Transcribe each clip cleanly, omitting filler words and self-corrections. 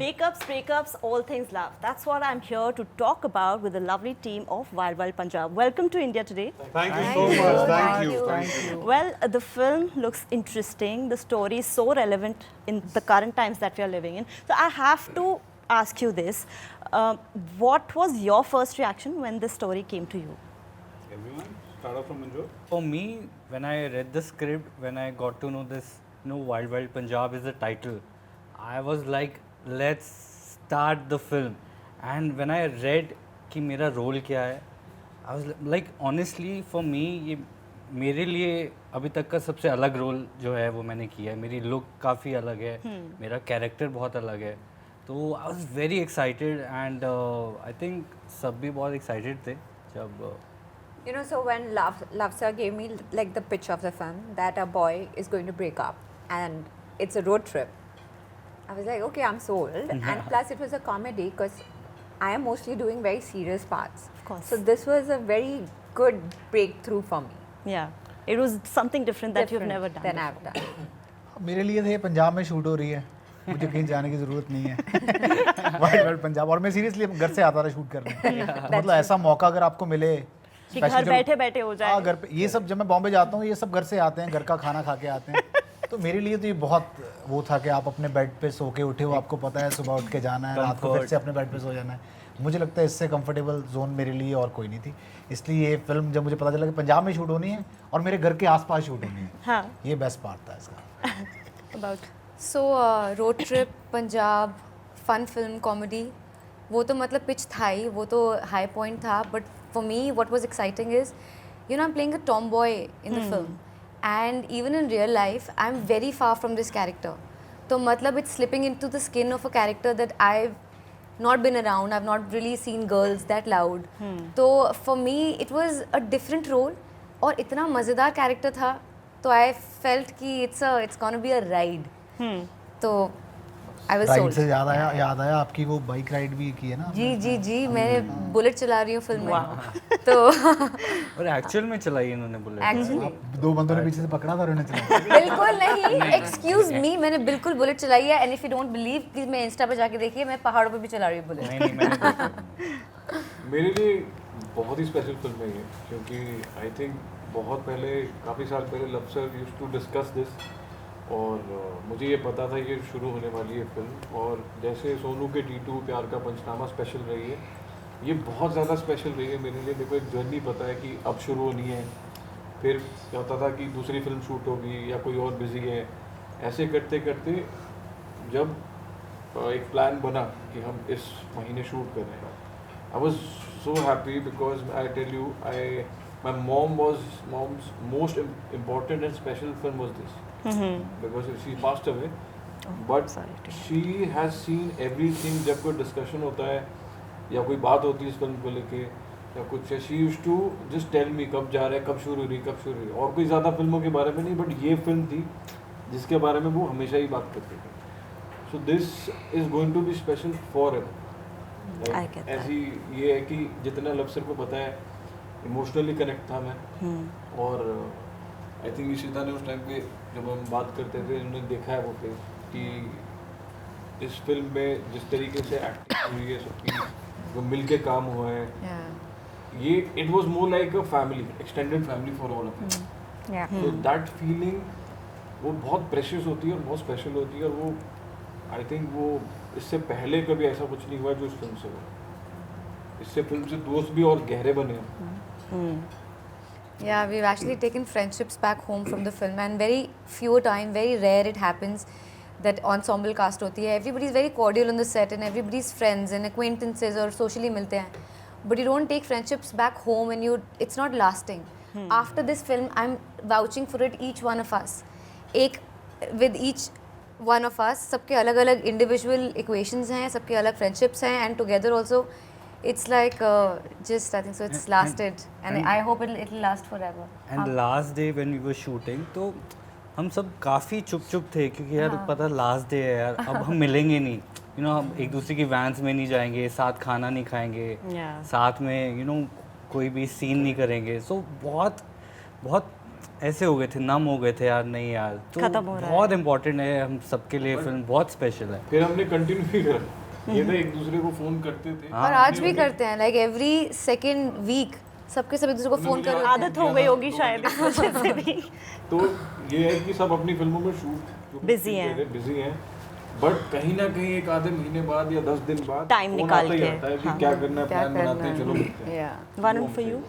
Makeups, breakups, all things love. That's what I'm here to talk about with the lovely team of Wild Wild Punjab. Welcome to India today. Thank you so much. Thank you. Well, the film looks interesting. The story is so relevant in the current times that we are living in. So I have to ask you this. What was your first reaction when this story came to you? Everyone, start off from Manjot. For me, when I read the script, when I got to know this, Wild Wild Punjab is the title, I was like, let's start the film. And when I read कि मेरा role क्या है, I was like, honestly, for me, ये मेरे लिए अभी तक का सबसे अलग रोल जो है वो मैंने किया है. मेरी लुक काफ़ी अलग है, मेरा कैरेक्टर बहुत अलग है. तो I was very excited and I think सब भी बहुत excited थे जब So when Lavsar gave me like the pitch of the film that a boy is going to break up and it's a road trip, I was like, okay, I'm sold. And plus it was a comedy because I am mostly doing very serious parts. Of course. So this was a very good breakthrough for me. Yeah, it was something different that you've Different never done. than before. I've done. मेरे लिए तो ये पंजाब में shoot हो रही है, मुझे कहीं जाने की ज़रूरत नहीं है. Wild wild Punjab. और मैं सीरियसली घर से आता था शूट करने. मतलब ऐसा मौका अगर आपको मिले कि घर बैठे बैठे हो जाए. हाँ, घर पे ये सब जब मैं बॉम्बे जाता हूँ ये सब घर से आते हैं, घर का खाना खा के आते हैं. तो मेरे लिए तो ये बहुत वो था कि आप अपने बेड पे सो के उठे हो, आपको पता है सुबह उठ के जाना है, रात को फिर से अपने बेड पे सो जाना है. मुझे लगता है इससे कंफर्टेबल जोन मेरे लिए और कोई नहीं थी. इसलिए ये फिल्म जब मुझे पता चला कि पंजाब में शूट होनी है और मेरे घर के आसपास शूट होनी है, हाँ. ये बेस्ट पार्ट था इसका. About so road trip Punjab fun film comedy वो तो मतलब पिच था ही, वो तो हाई पॉइंट था. But for me what was exciting is I am playing a tomboy in the film and even in real life I am very far from this character. तो मतलब it's slipping into the skin of a character that I not been around. I've not really seen girls that loud. So for me it was a different role और इतना मज़ेदार character था तो I felt कि it's gonna be a ride. तो I was ride sold. से याद आया आपकी वो बाइक राइड भी की है ना. जी मैं बुलेट चला रही हूँ फिल्म में. तो और एक्चुअल में चलाई इन्होंने बुलेट. एक्चुअली दो बंदों ने पीछे से पकड़ा था उन्होंने चला. बिल्कुल नहीं, एक्सक्यूज मी, मैंने बिल्कुल बुलेट चलाई है. And if you don't believe please मैं इंस्टा पे जाके देखिए, मैं पहाड़ों पे भी चला रही हूँ बुलेट. नहीं मैंने देखा. मेरे लिए बहुत ही स्पेशल फिल्म है ये, क्योंकि आई थिंक बहुत पहले, काफ़ी साल पहले लवसर यूज्ड टू डिस्कस दिस और मुझे ये पता था ये शुरू होने वाली है फिल्म. और जैसे सोनू के टी2 प्यार का पंचनामा स्पेशल रही है, ये बहुत ज़्यादा स्पेशल रही है मेरे लिए. देखो एक जर्नी पता है कि अब शुरू होनी है, फिर क्या होता था कि दूसरी फिल्म शूट होगी या कोई और बिजी है. ऐसे करते करते जब एक प्लान बना कि हम इस महीने शूट कर रहे हैं, I was so happy because I tell you my mom's most important and special film was this. Because she passed away. But she has seen everything. जब कोई डिस्कशन होता है या कोई बात होती है इस फिल्म को लेके या कुछ, she used to just tell me कब जा रहा है, कब शुरू हो रही. और कोई ज़्यादा फिल्मों के बारे में नहीं, बट ये फिल्म थी जिसके बारे में वो हमेशा ही बात करती थी. So this is going to be special forever. I get that. ऐसी ये है कि जितना लवसर को पता है, इमोशनली कनेक्ट था मैं. और आई थिंक इशिता ने उस टाइम पे जब हम बात करते थे, उन्होंने देखा है वो पे कि इस फिल्म में जिस तरीके से एक्टिंग हुई है सबकी, जो मिल के काम हुआ है, ये it was more like a family, extended family for all of us. तो दैट फीलिंग वो बहुत प्रेशियस होती है और बहुत स्पेशल होती है. और वो आई थिंक वो इससे पहले कभी ऐसा कुछ नहीं हुआ जो इस फिल्म से हुआ. इससे फिल्म से दोस्त भी और गहरे बने हैं. Yeah, we've actually taken friendships back home from the film and very few time, very rare it happens that ensemble cast होती है. Everybody is very cordial on the set and everybody is friends and acquaintances और socially मिलते हैं. But you don't take friendships back home and it's not lasting. After this film, I'm vouching for it, each one of us. With each one of us, सबके अलग अलग individual equations हैं, सबके अलग friendships हैं and together also it's like just I think so it's lasted and I hope it'll last forever. And last day when we were shooting, तो हम सब काफ़ी चुप थे क्योंकि यार पता लास्ट डे है यार, अब हम मिलेंगे नहीं. हम एक दूसरे की वैन्स में नहीं जाएंगे, साथ खाना नहीं खाएंगे, साथ में कोई भी सीन नहीं करेंगे. सो बहुत बहुत ऐसे हो गए थे, नम हो गए थे यार, नहीं यार, तो खत्म हो रहा बहुत इम्पोर्टेंट है हम सबके लिए, फिल्म बहुत स्पेशल है। फिर हमने कंटिन्यू भी करा, ये था एक दूसरे को फोन करते थे। और आज भी करते हैं, लाइक एवरी सेकेंड वीक सबके सब एक दूसरे को फोन कर रहे आदत हो गई होगी शायद इस वजह से भी। तो ये है कि सब अपनी फिल्मों में शूट Busy हैं। बिजी हैं, बट कहीं ना कहीं एक आधे महीने बाद या 10 दिन बाद Time phone निकाल आता ही के, आता है कि हाँ। क्या करना है, क्या प्लान बनाते हैं, करना चलो है। मिलते हैं। Yeah. Varun, for you?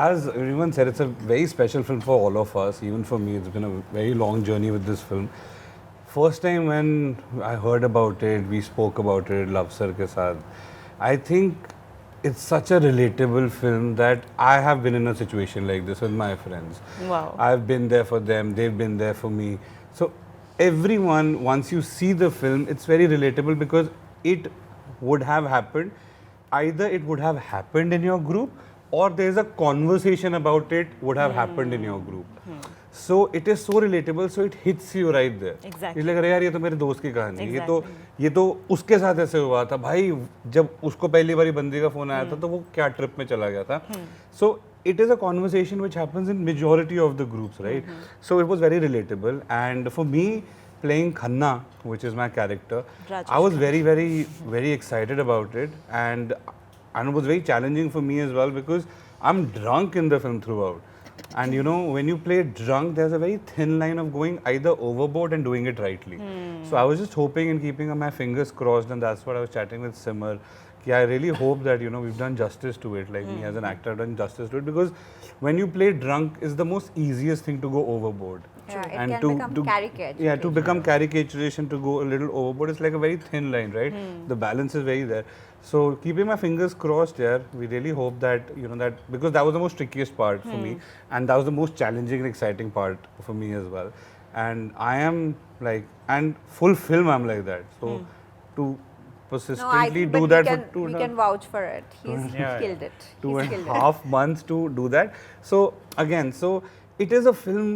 As everyone said, it's a very special film for all of us. Even for me, it's been a very long journey with this film. First time when I heard about it, we spoke about it, Love Sir ke saath. I think it's such a relatable film that I have been in a situation like this with my friends. Wow. I've been there for them, they've been there for me. So everyone, once you see the film, it's very relatable because it would have happened. Either it would have happened in your group, or there's a conversation about it would have happened in your group. So it is so relatable, so it hits you right there. Exactly. It's like अरे यार ये तो मेरे दोस्त की कहानी है, ये तो उसके साथ ऐसे हुआ था भाई, जब उसको पहली बारी बंदी का फोन आया था तो वो क्या ट्रिप में चला गया था. So it is a conversation which happens in majority of the groups, right? So it was very relatable, and for me playing Khanna, which is my character, Rajesh I was very excited about it, and it was very challenging for me as well because I'm drunk in the film throughout. And you know, when you play drunk, there's a very thin line of going either overboard and doing it rightly. So I was just hoping and keeping my fingers crossed, and that's what I was chatting with Simar. I really hope that, you know, we've done justice to it, like me as an actor, I've done justice to it, because when you play drunk, is the most easiest thing to go overboard. Yeah, it And can to- become to- caricature. Yeah, to become caricaturation, to go a little overboard, it's like a very thin line, right? The balance is very there. So keeping my fingers crossed here, we really hope that, you know, that, because that was the most trickiest part for me, and that was the most challenging and exciting part for me as well. And I am like, and full film I'm like that. So to No, I persistently think do but that we can vouch for it. He's Yeah. killed it. two He's and killed a half months to do that. So again, so it is a film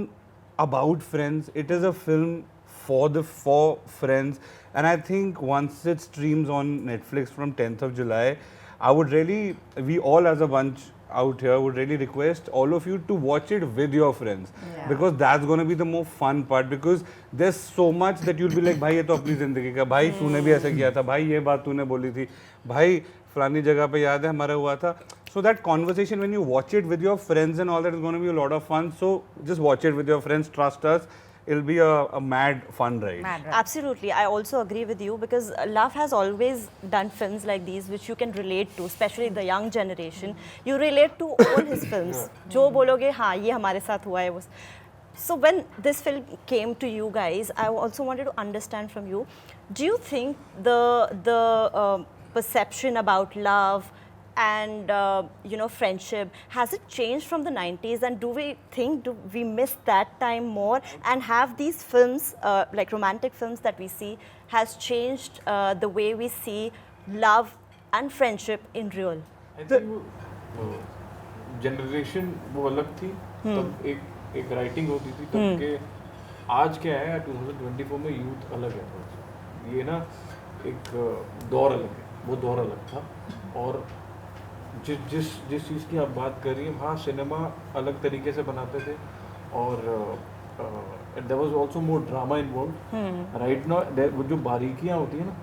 about friends. It is a film for friends, and I think once it streams on Netflix from 10th of July, I would really, we all as a bunch out here would really request all of you to watch it with your friends, because that's going to be the more fun part, because there's so much that you'll be like, भाई ये तो अपनी जिंदगी का, भाई तूने भी ऐसा किया था, भाई ये बात तूने बोली थी, भाई फलानी जगह पे याद है हमारा हुआ था. So that conversation, when you watch it with your friends and all that, is going to be a lot of fun. So just watch it with your friends, trust us, it'll be a mad fun ride. Mad right? Absolutely, I also agree with you, because Love has always done films like these which you can relate to, especially the young generation. You relate to all his films. जो बोलोगे हाँ ये हमारे साथ हुआ है वो. So when this film came to you guys, I also wanted to understand from you. Do you think the perception about love and you know, friendship, has it changed from the 90s, and do we miss that time more, and have these films like romantic films that we see has changed the way we see love and friendship in real? I think generation वो अलग थी, तब एक writing होती थी तब के. आज क्या है 2024 में यूथ अलग है थोड़ा सा. ये ना एक दौर अलग है, वो दौर अलग था. और जिस चीज़ की आप बात कर रही हैं, हाँ सिनेमा अलग तरीके से बनाते थे, और there was also more drama involve. Right now वो जो बारीकियाँ होती हैं ना,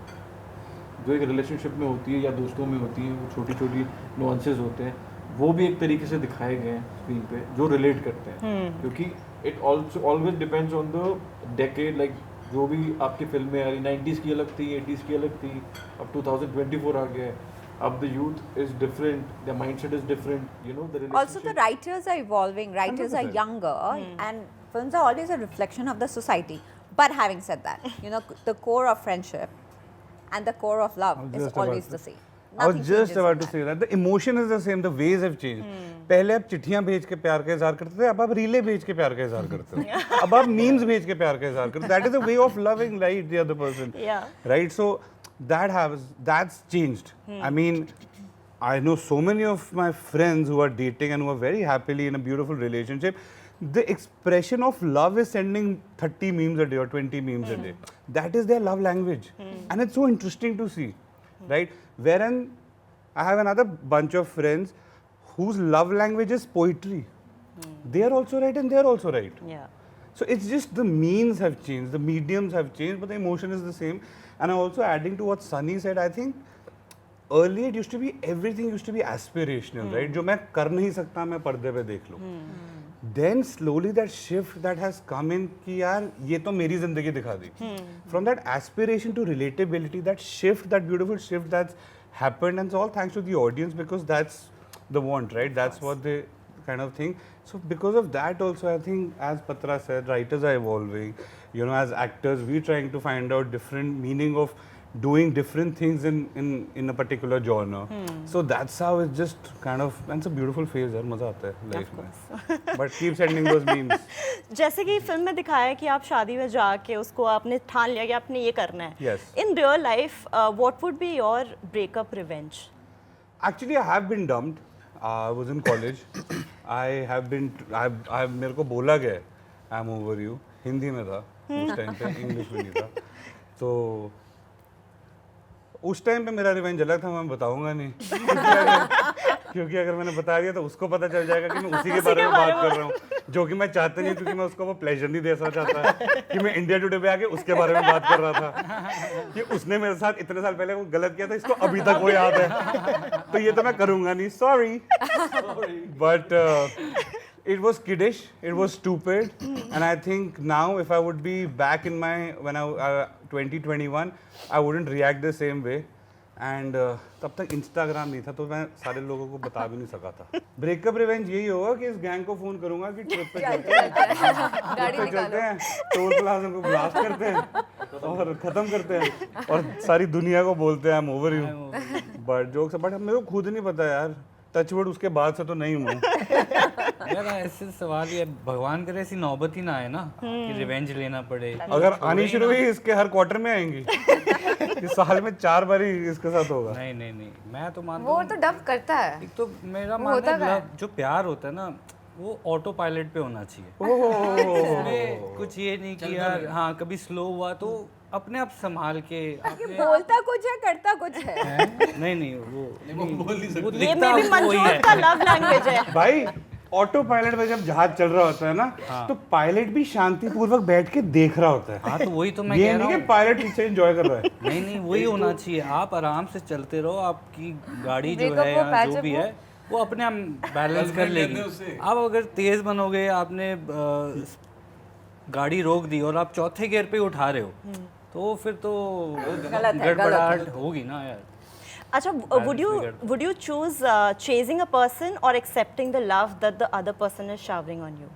जो एक रिलेशनशिप में होती है या दोस्तों में होती हैं, वो छोटी छोटी नुआंसेस होते हैं, वो भी एक तरीके से दिखाए गए हैं स्क्रीन पे, जो रिलेट करते हैं. क्योंकि it also always depends on the decade. Like जो भी आपकी फिल्में आ रही, 90s की अलग थी, 80s की अलग थी, अब 2024 आ गया है. अब the youth is different, their mindset is different, you know, the relationship. Also, the writers are evolving, writers are 100%. younger, and films are always a reflection of the society. But having said that, you know, the core of friendship and the core of love is just always about the same. I was Nothing just changes about in to that. say that the emotion is the same, the ways have changed. पहले आप चिट्ठियां भेज के प्यार का इजहार करते थे, अब आप रीले भेज के प्यार का इजहार करते हो. अब आप मीम्स भेज के प्यार का इजहार करते हो. That is a way of loving, right, the other person. Yeah. Right. So that's changed. I mean, I know so many of my friends who are dating and who are very happily in a beautiful relationship. The expression of love is sending 30 memes a day or 20 memes a day. That is their love language. And it's so interesting to see, right? Wherein I have another bunch of friends whose love language is poetry. They are also right and they are also right. Yeah. So it's just the means have changed, the mediums have changed, but the emotion is the same. And I'm also adding to what Sunny said. I think earlier it used to be everything used to be aspirational, right? जो मैं कर नहीं सकता मैं पर्दे पे देख लूँ. Then slowly that shift that has come in कि यार ये तो मेरी जिंदगी दिखा दी. From that aspiration to relatability, that shift, that beautiful shift that's happened, and it's all thanks to the audience because that's the want, right? That's what they kind of think. So because of that also, I think as Patra said, writers are evolving. You know, as actors, we're trying to find out different meaning of doing different things in a particular genre. So that's how it's just kind of, and it's a beautiful phase यार, मजा आता है life में. But keep sending those memes. जैसे कि film में दिखाया है कि आप शादी में जाके उसको आपने ठान लिया कि आपने ये करना है. Yes. In real life, what would be your breakup revenge? Actually, I have been dumped. I was in college. I have been. I मेरे को बोला गया I'm over you. हिंदी में था उस टाइम पे, इंग्लिश में नहीं था. तो उस टाइम पे मेरा रिवेंज अलग था, मैं बताऊंगा नहीं. क्योंकि अगर मैंने बता दिया तो उसको पता चल जाएगा कि मैं उसी के बारे में बात कर रहा हूँ, जो कि मैं चाहता नहीं, क्योंकि मैं उसको वो प्लेजर नहीं दे चाहता कि मैं इंडिया टुडे पे आके उसके बारे में बात कर रहा था कि उसने मेरे साथ इतने साल पहले वो गलत किया था, इसको अभी तक वो याद है. तो ये तो मैं करूंगा नहीं, sorry. But it was kiddish, it was stupid, and I think now if I would be back in my when I 2021, I wouldn't react the same way. And तब तक इंस्टाग्राम नहीं था तो मैं सारे लोगों को बता भी नहीं सका था. ब्रेकअप रिवेंज यही होगा कि इस गैंग को फोन करूंगा कि ट्रिप पे चलते हैं, टोल प्लाजा को ब्लास्ट करते हैं और खत्म करते हैं और सारी दुनिया को बोलते हैं I am over you. But jokes, but मेरे को खुद नहीं पता यार, टचवुड उसके बाद से तो नहीं हूँ. यार ऐसे सवाल ये भगवान करे ऐसी नौबत ही ना आए ना कि रिवेंज लेना पड़े. अगर आनी शुरू हुई इसके हर क्वार्टर में आएंगी. इस साल में 4 बार ही इसके साथ होगा. नहीं मैं तो मानता वो हूँ तो डब करता है. एक तो मेरा वो मानना होता है क्या है? love, जो प्यार होता है ना वो ऑटो पायलट पे होना चाहिए. इसमें कुछ ये नहीं कि यार हाँ कभी स्लो हुआ तो अपने आप संभाल के ये बोलता कुछ है करता कुछ है. नहीं वो ये दिखता मे भी उसको वही है. मंजूर का लव लैंग्वेज है. भाई ऑटो पायलट में जब जहाज चल रहा होता है ना, तो पायलट भी शांतिपूर्वक बैठ के देख रहा होता है. हाँ तो वही तो मैं ये कह नहीं रहा कि हूँ. पायलट पीछे एंजॉय कर रहा है. नहीं वही होना चाहिए. आप आराम से चलते रहो, आपकी गाड़ी जो Breakup है हो, या जो patch भी up है वो अपने आप बैलेंस कर लेगी. आप अगर तेज बनोगे, आपने गाड़ी रोक दी और आप चौथे गियर पे उठा रहे हो तो फिर तो गड़बड़ाहट होगी ना यार. अच्छा, would you choose chasing a person or accepting the love that the other person is showering on you?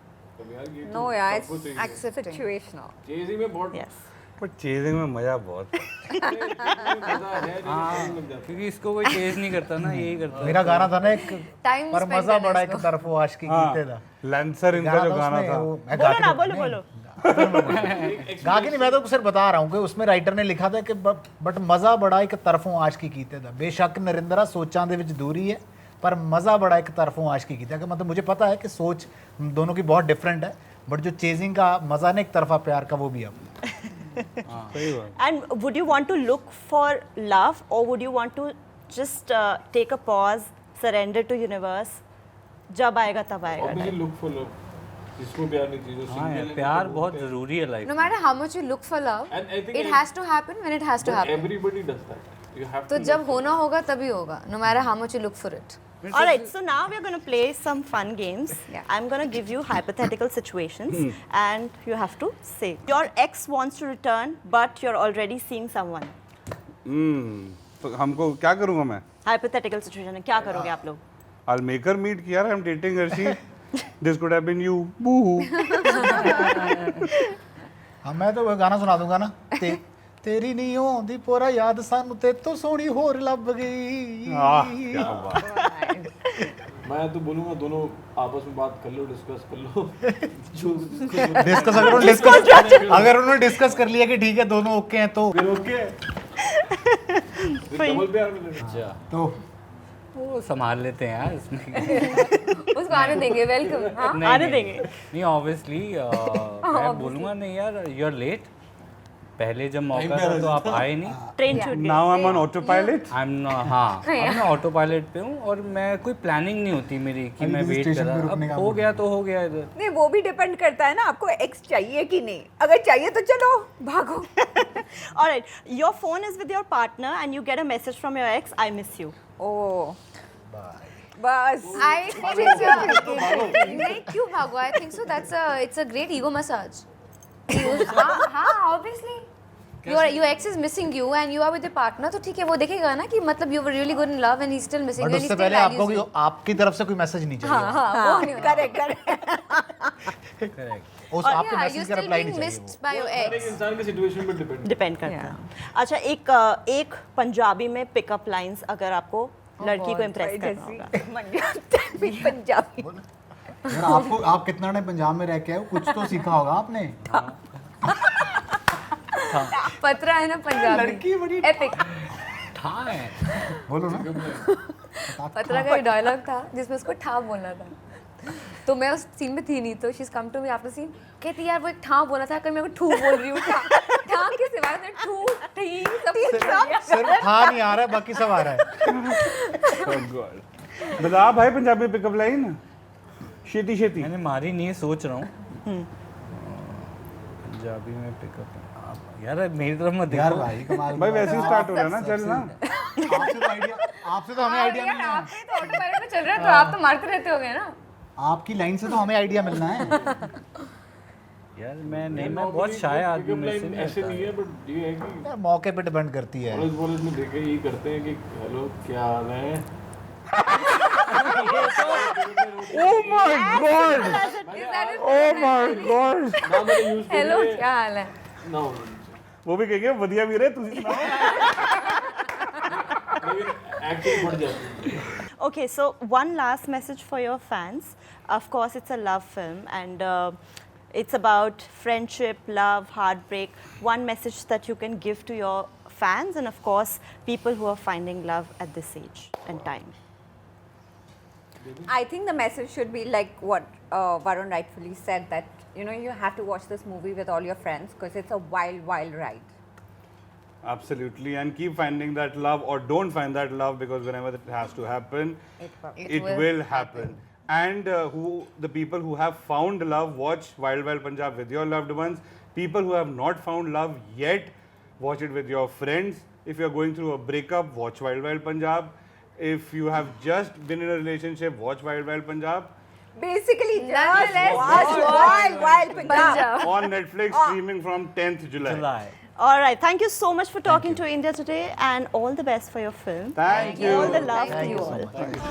No, yeah, it's सबको चाहिए. Accepting. situational. चेजिंग में बहुत Yes. पर चेजिंग में मजा बहुत है. मजा है. क्योंकि इसको कोई चेज नहीं करता ना, यही करता है. मेरा गाना था ना एक, Time पर spend मजा करना बड़ा इसको. एक तरफ वो आशिकी हाँ, कीते था. लैंसर इनका जो गाना उसमें था. वो- मैं गा बोलो के ना, तो- बोलो नहीं, बोलो. गा के नहीं, मैं तो सिर्फ बता रहा हूँ कि उसमें राइटर ने लिखा था कि बट मज़ा बड़ा एक तरफों आशिकी कीते था. बेशक नरिंदरा सोचां दे विच दूरी है, पर मज़ा बड़ा एक तरफों आशिकी कीते है. मतलब मुझे पता है कि सोच दोनों की बहुत डिफरेंट है, बट जो चेजिंग का मज़ा ना एक तरफा प्यार का वो भी है. सही बात. And would you want to look for love or would you want to just take a pause, surrender to universe? जब आएगा तब आएगा. Obviously look for love. जिसको प्यार नहीं चाहिए, जो हाँ single यार, है, प्यार वो बहुत बोलते हैं. जरूरी है life. No matter how much you look for love, And I think it has to happen when it has to But happen. everybody does that. You have तो to जब look होना होगा तभी होगा. No matter how much you look for it. All right, so now we're going to play some fun games. Yeah. I'm going to give you hypothetical situations and you have to say. Your ex wants to return, but you're already seeing someone. तो हमको क्या करूँगा मैं? Hypothetical situation है, क्या करोगे आप लोग? I'll make her meet कि यार I'm dating Arshi. This could have been you. Boo. हाँ, मैं तो वो गाना सुना दूंगा ना. तेरी नहीं होंदी पूरा याद सानू ते तो सोनी होर लब गई. क्या बात. मैं तो बोलूँगा दोनों आपस में बात कर लो, डिस्कस कर लो. डिस्कस अगर उन्होंने डिस्कस कर लिया कि ठीक है दोनों ओके हैं तो फिर ओके. डबल प्यार मिलेगा. तो वो संभाल लेते हैं यार इसमें. उसको आने देंगे. वेलकम. हाँ. नहीं, आने नहीं, देंगे. नहीं ऑब्वियसली मैं बोलूँगा नहीं यार, यू आर लेट. पहले जब मौका था तो आप आए नहीं. Train shoot. Now I'm on autopilot. I'm not, हाँ अब मैं ऑटो पायलट पे हूँ और मैं कोई प्लानिंग नहीं होती मेरी कि अभी मैं किसी वेट कर स्टेशन पे रहा. रुकने अब का हो मूड गया तो हो गया इधर. नहीं, वो भी डिपेंड करता है ना आपको एक्स चाहिए कि नहीं. अगर चाहिए तो चलो भागो. All right, your phone is with your partner and you get a message from your ex, I miss you. Oh. बस. I think नहीं क्यों भागो? I think so. It's a great ego massage. हाँ, obviously. Your ex is missing you and you are with your partner, तो ठीक है वो देखेगा ना कि मतलब you were really good in love and he's still missing but you and he उससे still पहले आपको values you. आपकी तरफ से कोई मैसेज नहीं चाहिए. हाँ, वो नहीं होता. करेक्ट. करेक्ट. उस और आपके yeah, मैसेज you're का still रिप्लाई being नहीं चाहिए. missed by your हर एक ex. इंसान की सिचुएशन पे डिपेंड करता है. अच्छा, एक पंजाबी में पिकअप लाइंस अगर आपको लड़की को इम्प्रेस करना होगा. पंजाबी. यार आप कितना टाइम पंजाब में रह के आए हो, कुछ तो सीखा होगा आपने. पत्रा है ना पंजाबी. लड़की बड़ी Epic. हाँ है. बोलो ना. पत्रा का डायलॉग था जिसमें उसको ठा बोलना था. तो मैं उस सीन में थी नहीं, तो she is come to me after scene, कहती यार वो एक ठा बोला था, कर मैं को ठू बोल रही हूँ. ठा के सिवाय मैं ठू ठी सब कुछ बोल दिया. सिर्फ था नहीं आ रहा है, बाकी सब आ रहा है. Oh God. बता भाई पंजाबी पिकअप लाइन. शेती शेती. मैंने मारी नहीं है, सोच रहा हूँ. पंजाबी में पिकअप. यार मेरी तरफ मत यार देखो. भाई कमाल. भाई वैसे ही स्टार्ट हो रहा है ना, चल ना. आपसे तो हमें आइडिया मिलना है. आप ही तो ऑटो पायलट में चल रहे हो, तो आप तो मारते रहते होगे ना. आपकी लाइन से तो हमें आइडिया मिलना है. यार मैं बहुत शाय आदमी में से ऐसे नहीं नहीं है, बट ये है कि यार मौके पे डिपेंड करती है. कॉलेज में देखे यही करते हैं कि हेलो क्या हाल है. Oh my God. Oh my God. ना मैंने यूज हेलो क्या हाल है. ना वो भी कहेंगे वधिया भी रहे तुझे सुनाओ. एक्चुअली बढ़ जाती है. Okay, so one last message for your fans. Of course, it's a love film and it's about friendship, love, heartbreak. One message that you can give to your fans and of course people who are finding love at this age and time. I think the message should be like what Varun rightfully said, that you have to watch this movie with all your friends because it's a wild, wild ride. Absolutely, and keep finding that love, or don't find that love, because whenever it has to happen, it will happen. And the people who have found love, watch Wild Wild Punjab with your loved ones. People who have not found love yet, watch it with your friends. If you're going through a breakup, watch Wild Wild Punjab. If you have just been in a relationship, watch Wild Wild Punjab. Basically, Nonetheless, just watch Wild, Wild Punjab. On Netflix, streaming from 10th July. All right, thank you so much for talking to India today and all the best for your film. Thank you. All the love to Thank you you. all.